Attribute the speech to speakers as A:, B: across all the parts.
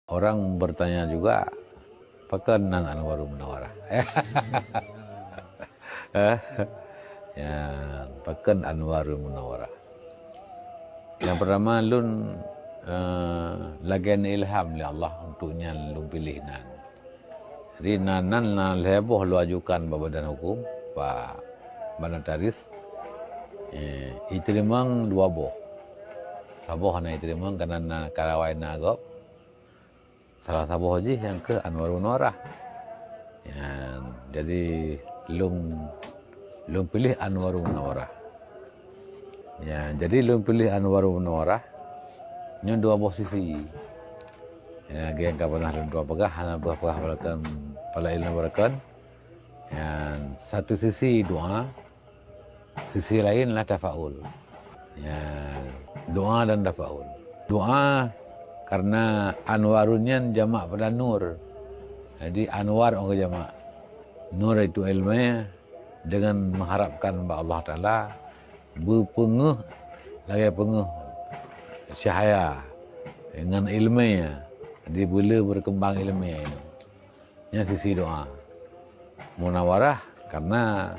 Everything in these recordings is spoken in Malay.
A: Orang bertanya juga, pekenan Anwarul Munawarah. Ya, peken Anwarul Munawarah. Yang pertama lun lagian ilham oleh Allah untuknya lun pilih nan. Jadi nan heboh lu ajukan badan hukum Pak Banataris. Itu memang dua boh. Saboh na itu memang karena karawai nagop. Salah satu haji yang ke Anwarul Munawarah. Ya, jadi lum pilih Anwarul Munawarah. Ya, jadi lum pilih Anwarul Munawarah. Ini dua posisi. Ya, yang kapan ada dua pegah, hana dua pegah berakan pada ilmu berakan. Ya, satu sisi doa, sisi lainlah tafaul. Ya, doa dan tafaul. Doa karena Anwarunnya jamak pada nur. Jadi Anwar orang jamak. Nur itu ilmunya dengan mengharapkan kepada Allah Ta'ala berpenguh lagi penguh cahaya dengan ilmunya. Jadi boleh berkembang ilmunya ini. Yang sisi doa. Munawarah karena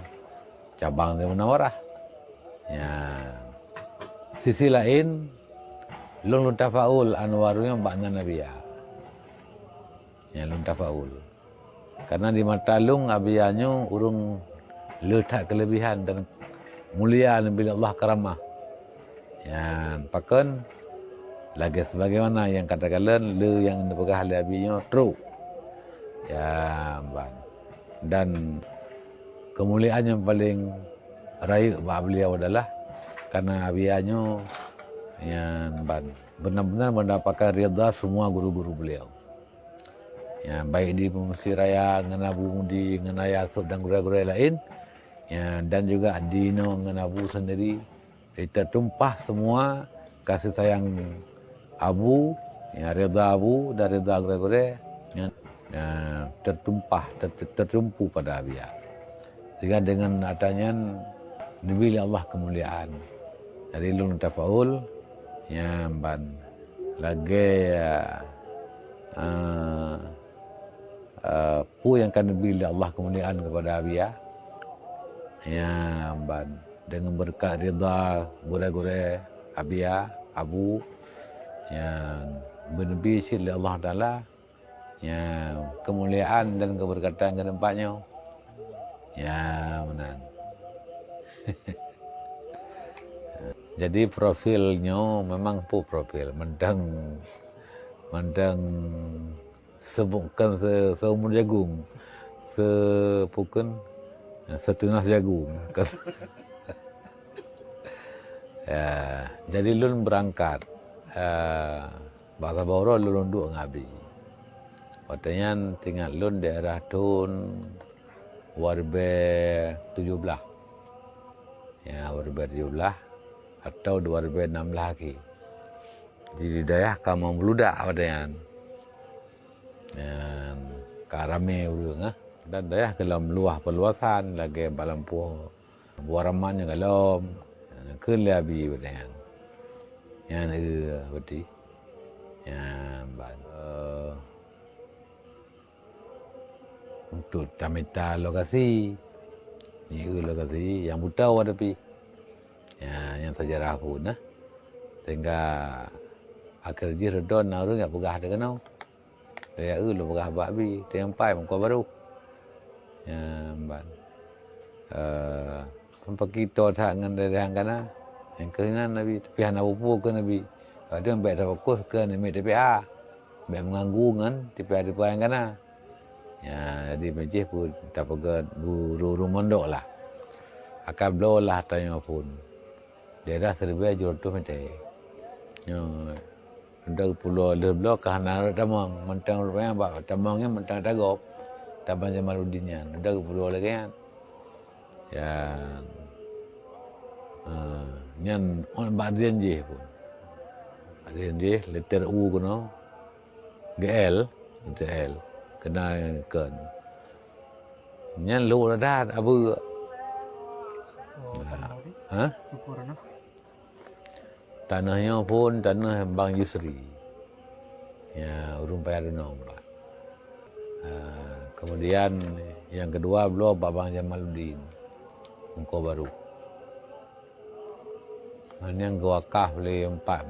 A: cabang dari munawarah. Ya. Sisi lain lun tafaul Anwarnya ba'na nabiya. Ya lun tafaul. Karena di mata lung abiyanya urung letak kelebihan dan mulia bila Allah karamah. Ya, pakan lagi sebagaimana yang katakan le yang dipegah oleh abiyanya true. Ya, dan kemuliaan yang paling raya beliau adalah karena abiyanya yang benar-benar mendapatkan ridha semua guru-guru beliau. Ya, baik di Mesir Raya, dengan Abu Mudi, dengan Ayah Asub dan guru-guru lain. Ya, dan juga Dino dengan Abu sendiri. Kita tumpah semua kasih sayang Abu, ya, ridha Abu dan ridha guru-guru ya, tertumpah, tertumpu pada Abiyah. Sehingga dengan adanya diberi Allah kemuliaan. Dari lun tafaul, ya, lagi pu yang akan diberi Allah kemuliaan kepada Abiyah. Ya, dengan berkat ridha gure-gure Abiyah, Abu, yang bernabi oleh Allah Ta'ala, ya, kemuliaan dan keberkatan ke tempatnya. Ya, benar. Jadi profilnya memang profil mendang sebutkan seumur jagung, sepukun setunas jagung. Ya, jadi lun berangkat bahasa Bawro lun duk ngabi. Katanya tinggal lun daerah tun warbe 17. Ya, warbe 17 atau 2006 lagi. Di daerah Kamang Beludak katanya. Dan Karame urang dan daerah kelam luah perluasan lagi balampu buaraman yang kelam ke labi badan yang berarti yang untuk tamita lokasi ini lokasi yang buta ada pi ya yang sejarah pun sehingga akhir dia redon orang enggak pegah dengan ya lu pegah babi tempai mengko baru ya tempat kita tak dengan dari kana yang kena nabi pian abu ke nabi ada yang baik fokus ke nabi TPA baik mengganggu kan TPA di yang kana ya jadi majlis pun tak pegat guru mondok lah akan blow lah tanya pun daerah serba jodoh macam ya Dah pulau leblo kahana tamang mentang rupanya ba tamangnya mentang tagop taban Jamaluddinnya dah pulau lagi kan ya nyan on badrian je pun badrian je letter U kono GL kena kan nyan lu dah abu tanahnya pun tanah Bang Yusri. Ya, urung payah dunong, Pak. Kemudian yang kedua beliau Babang Jamaluddin, Engkau baru. Ini yang wakaf boleh 4 Pak,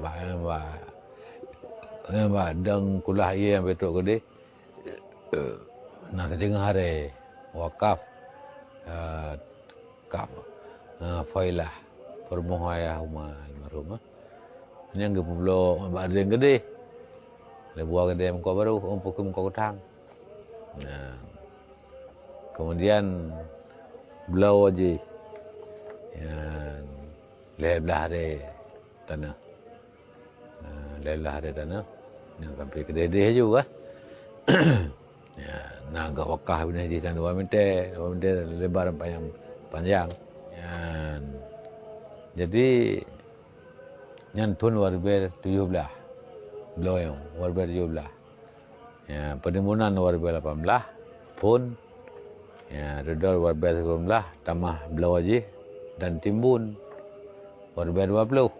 A: Pak deng kulah ia yang betul gede. Nah, setengah hari wakaf kap failah permohonan rumah almarhum. Ini yang geblo ada yang gede. Lebuah gede Engkau baru, Pukum Engkau Kutang. Nah, kemudian beliau aja yang lebelah hari tanah, lebelah hari tanah, yang sampai ke dedeh juga. Ya, nah agak wakah benar di tanah 2 meter lebar panjang. Ya, jadi nyantun warber 17, beliau yang warber 17. Ya, penimbunan warber 18 pun. Ya, redor warber 19 tambah beliau aja dan timbun warber 20.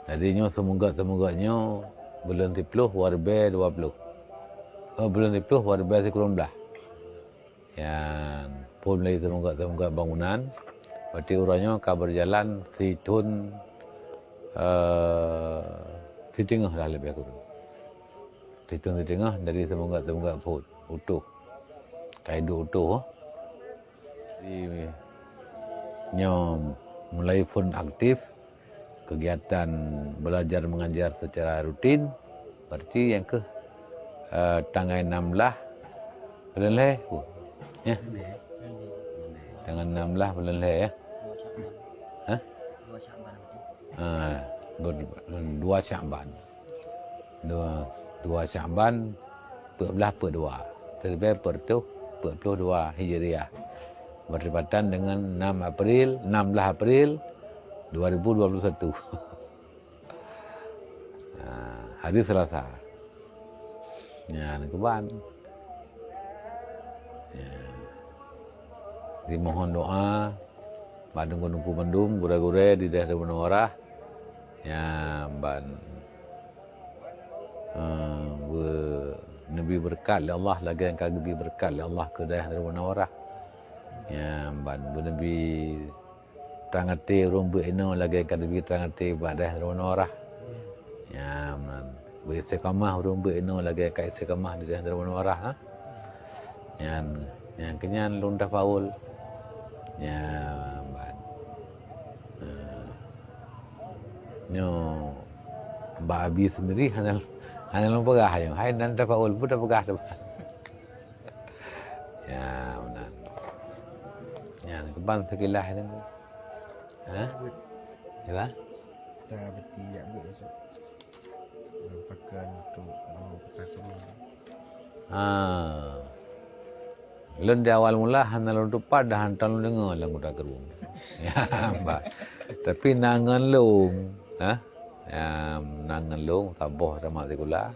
A: Jadinya semoga-semoganya bulan 10 warber 20. Bulan 10 warber 19. Yang pun lagi semoga bangunan. Berarti uranya akan berjalan situn setengah dah lebih kurang. Situn setengah dari semoga pun utuh. Kaidu utuh. Jadi nyom mulai pun aktif kegiatan belajar mengajar secara rutin. Berarti yang ke tanggal 16 bulan leh. Ya. Tanggal 16 bulan leh ya. Hah? 2 Sya'ban. 2 Sya'ban 14/2. Terlebih per 22 Hijriah. Bertepatan dengan 16 April 2021. Hari Selasa. Ya, keban. Ya. Dimohon doa Badung Gunungku Bandung, gure-gure di daerah Munawarah. Ya, ban Nabi berkat ya Allah lagi yang kagak berkat ya Allah ke daerah Munawarah. Ya, ban Nabi tangati rumbu ino lagi yang kagak tangati pada daerah Munawarah. Ya, man beristiqamah rumbu ino lagi yang kagak istiqamah di daerah Munawarah. Yang kenyan lundah faul. Ya, Mbak Abi sendiri hanya lupa gah yang hai nan dapat ul pun dapat gah dapat. Ya, benar. Ya, keban sekilah itu. Hah? Ya.
B: Kita beti ya bu masuk. Pakai untuk
A: Lun di awal mula hanya lun tupat dah hantar lun dengar lang udah kerung. Ya, Mbak. Tapi nangan lung, nangan lung taboh sama sekula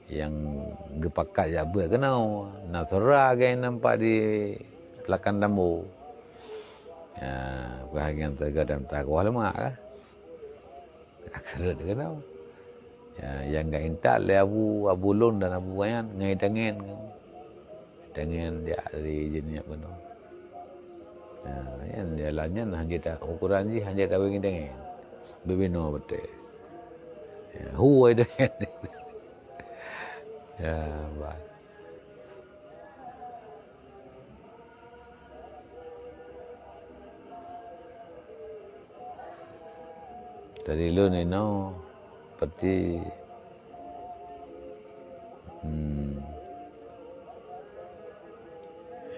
A: yang gepakat ya buat kenau. Nasra gay nampak di belakang dambu. Ya, bahagian tergadam takwah lemak kan. Kerut kenau. Ya, yang gak intak le abu lun dan abu wayan ngai tangan. Tangan dia dari jenis penuh. Yang jalannya hanya tak ukuran je hanya tak begini dengan berbina betul. Huai dengan. Ya, baik. Dari lu ni no seperti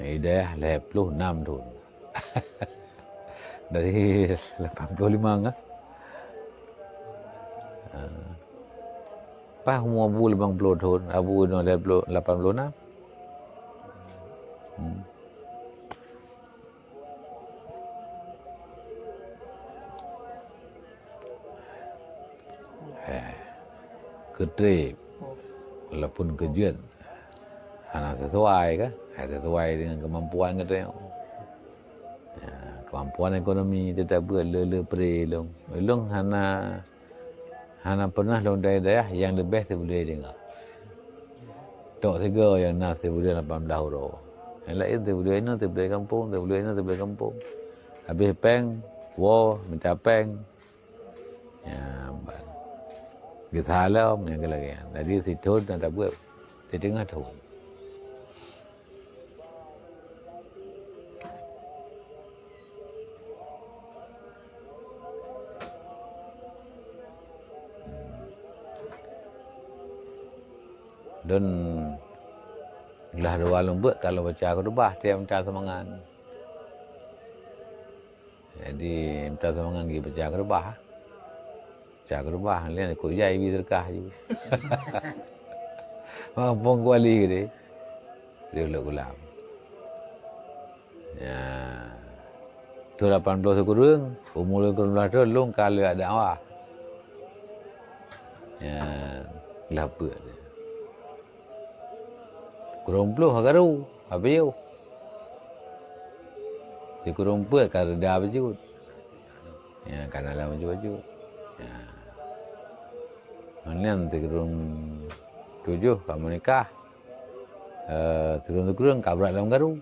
A: Hidayah 86 tahun. Dari 85 kan. Pak umur abu 80 tahun, abu no 86. Ketrip walaupun kejut anak sesuai kan, sesuai dengan kemampuan kita. Kemampuan ekonomi tetap berlele perelong. Elong hana Hana pernah dong daerah yang the best boleh dengar. Tok tiga yang nas boleh 18 huruf. Yang lain boleh ini boleh kampung, boleh ini boleh kampung. Habis peng, wo, minta peng. Ya, kita halau yang lagi. Jadi si thôn ada buat, si dengar thôn. Dan lah dua lembut kalau baca khutbah dia minta semangat. Jadi minta semangat pergi baca khutbah. Baca khutbah lihat ikut jai bi terkah juga. Mampu kuali ke dia. Dia ulang ulang. Ya. Tu 18 kurang, umur 18 tu long kalau ada awak. Ya, lapar dia. Kurang puluh agaru, apa yo? Di kurang puluh kalau dah baju. Ya, karena lah baju. Ya. Manian ti kurang 7 kamu nikah. Turun kabrak dalam garu.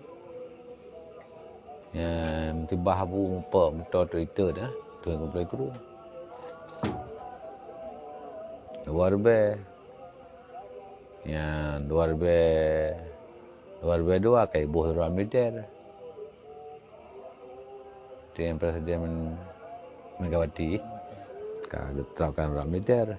A: Ya, mesti bahabu umpa motor Twitter dah. Tu yang boleh kurang. Luar be. Ya, 2002 kayak bos orang militer. Dia yang presiden Megawati. Kalau terapkan orang militer.